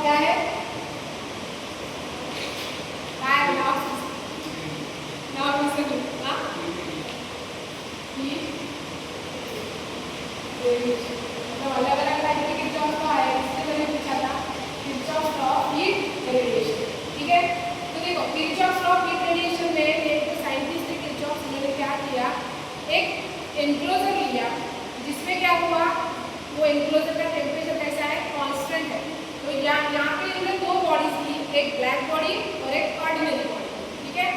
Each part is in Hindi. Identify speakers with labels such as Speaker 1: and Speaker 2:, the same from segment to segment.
Speaker 1: क्या है? तो अलग अलग टाइप के किरचॉफ लॉ है, इससे मैंने पूछा था Kirchhoff law of heat radiation. ठीक है, तो देखो Kirchhoff law of heat radiation में एक साइंटिस्ट किरचॉफ ने क्या किया, एक एनक्लोजर लिया जिसमें क्या हुआ, वो एनक्लोजर का टेम्परेचर कैसा है, कांस्टेंट है। तो यहाँ पे इन्होंने दो बॉडीज ली, एक ब्लैक बॉडी और एक ऑर्डिनरी बॉडी। ठीक है,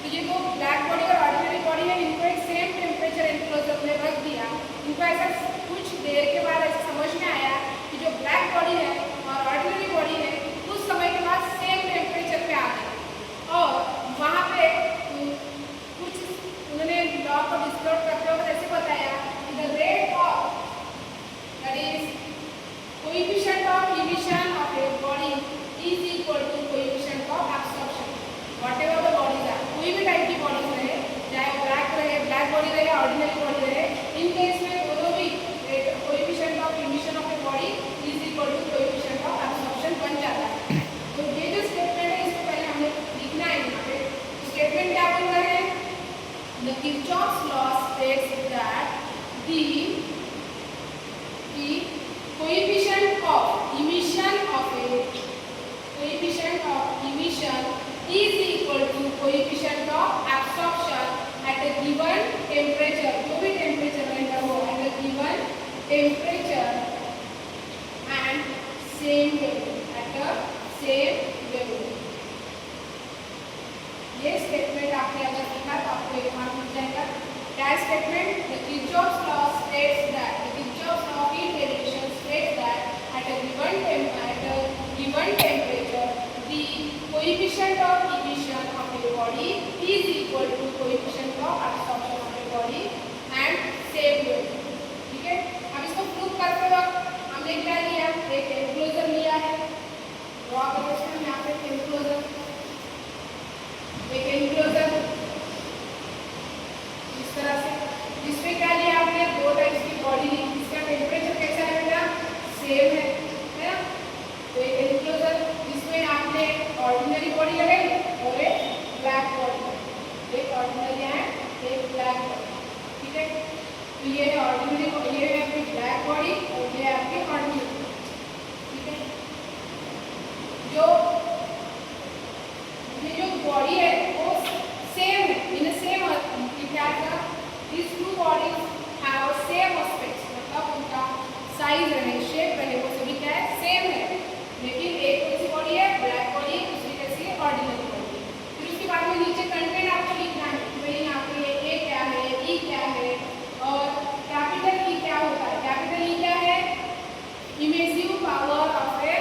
Speaker 1: तो ये दो ब्लैक बॉडी और ऑर्डिनरी बॉडी है, इनको एक सेम टेम्परेचर एनक्लोजर में रख दिया। इनको ऐसा कुछ देर के बाद ऐसा समझ में आया कि जो ब्लैक बॉडी है और ऑर्डिनरी बॉडी है कुछ समय के बाद सेम टेम्परेचर पे आ गई, और वहाँ पे कुछ उन्होंने लॉ को डिस्क्राइब करते हुए ऐसे बताया कि the rate of that is coefficient of emission of a body is equal to coefficient of absorption. Whatever the bodies are, कोई भी टाइप की बॉडीज रहे, चाहे ब्लैक बॉडी रहे, ऑर्डिनरी बॉडी रहे, इन केस में दोनों भी coefficient of emission of a body is equal to coefficient of absorption बन जाता है। तो ये जो स्टेटमेंट है इसको पहले हमें लिखना है। यहाँ पे स्टेटमेंट क्या बोल रहे हैं, the Kirchhoff's law states that the coefficient of emission is equal to coefficient of absorption at a given temperature, जो भी टेम्परेचर रहेगा वो at a given temperature and same value, at a same value। ये स्टेटमेंट आपने अगर लिखा तो आपको एक मार्क मिल जाएगा। क्या statement, the Kirchhoff's law states that the Kirchhoff's law of heat radiation states that at a given temperature the coefficient of emission of a body is equal to coefficient of absorption of a body and same value। ठीक है, अब इसको प्रूव करते वक्त हमने क्या लिया, एक एनक्लोजर लिया है, ड्रॉ करते हैं यहाँ पे एनक्लोजर, एक एनक्लोजर इस तरह से, जिसमें क्या लिया आपने, दो टाइप्स की बॉडी ली, इसका टेम्परेचर कैसा है बेटा, सेम है ना। तो एक एनक्लोजर जिसमें आपने ऑर्डिनरी बॉडी लगाई और एक ब्लैक बॉडी, एक ऑर्डिनरी है एक ब्लैक बॉडी। ठीक है, तो ये है ऑर्डिनरी, ये है आपकी ब्लैक बॉडी और ये आपकी ऑर्डिनरी। ठीक है, ये जो बॉडी है वो सेम है, इन सेम क्या था, these two bodies have same aspects, मतलब उनका साइज रहे, शेप रहे, वो सभी क्या है, सेम है, लेकिन एक कौन सी बॉडी है, ब्लैक बॉडी, दूसरी कैसी है, ऑर्डिनरी बॉडी। फिर उसके बाद में नीचे कंटेंट आपको लिखना है कि भाई यहाँ पे ए क्या है, ई क्या है, और कैपिटल ई क्या होता है। कैपिटल ई क्या है, emissive power of a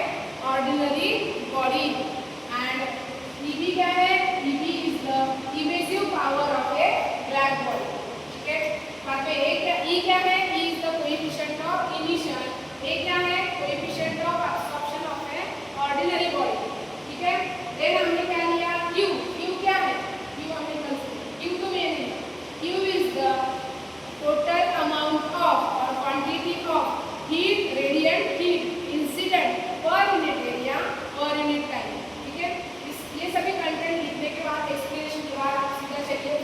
Speaker 1: ordinary body, and EB क्या है, EB is the emissive power of a black body. ठीक है, बाद में ई क्या है, E is the coefficient of emission, A क्या है, coefficient of absorption of a ordinary body. ठीक है, देन हमने क्या लिया, क्यू, क्यू क्या है, क्यू हमने क्यू तो मेन है, Q is the total amount of और quantity of heat, radiant heat incident per unit area और यूनिट टाइम। ठीक है, ये सभी कंटेंट लिखने के बाद एक्सप्लेनेशन के बाद आप सीधा चलिए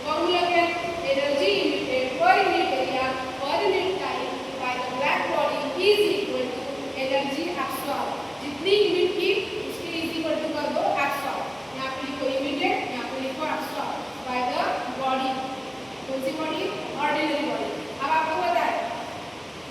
Speaker 1: फॉर्मूला क्या है, energy emitted per unit area per unit time by the black body is equal to energy absorb, जितनी यूनिट की उसके इज इक्वल टू कर दो एब्सॉर्ब, यहाँ पे लिखो इमिटेड, यहाँ पे लिखो एब्सॉर्ब बाय द बॉडी, कौन सी बॉडी, ऑर्डिनरी बॉडी। अब आपको पता है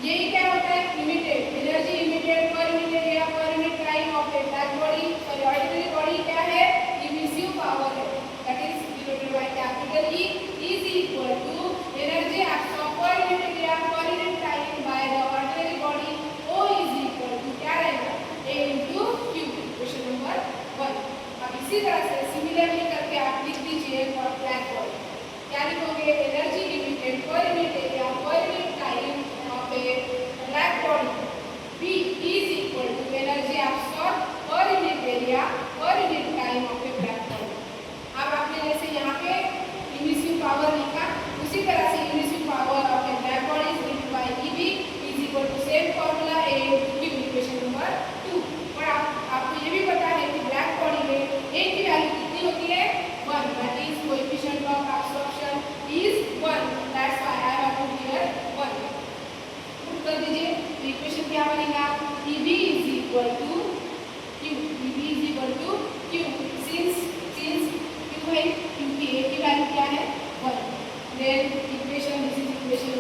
Speaker 1: यही क्या होता है, emitted, energy emitted per unit area per unit time of a black body, sorry ordinary body क्या है, इमिसिव पावर है, that is denoted by capital E is equal to energy absorb per unit area per unit time by the ordinary body, O is equal to क्या रहेगा, a into q. Question number 1। अब इसी तरह से सिमिलरली करके आप लिख दीजिए फॉर ब्लैक बॉडी, क्या लिखोगे, energy emitted per unit area per unit time of a black body, B is equal to energy absorb per unit area per unit time of a black body. अब आपने जैसे यहाँ पे इमिसिव पावर लिखा, उसी तरह से emissive power of a black body is given by EB is equal to same formula a into q, equation number 2। और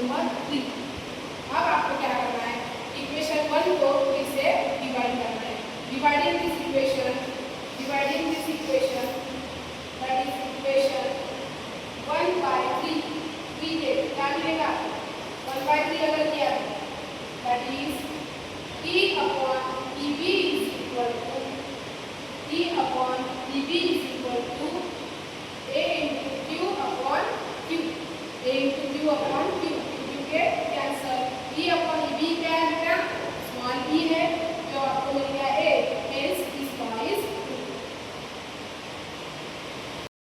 Speaker 1: नंबर 3। अब आपको क्या करना है, इक्वेशन 1 को फिर से डिवाइड करना है। Dividing this equation that is equation 1/3, ठीक है, क्या मिलेगा 1/3 अगर किया that is E upon EB is equal to E upon EB is equal to A into Q upon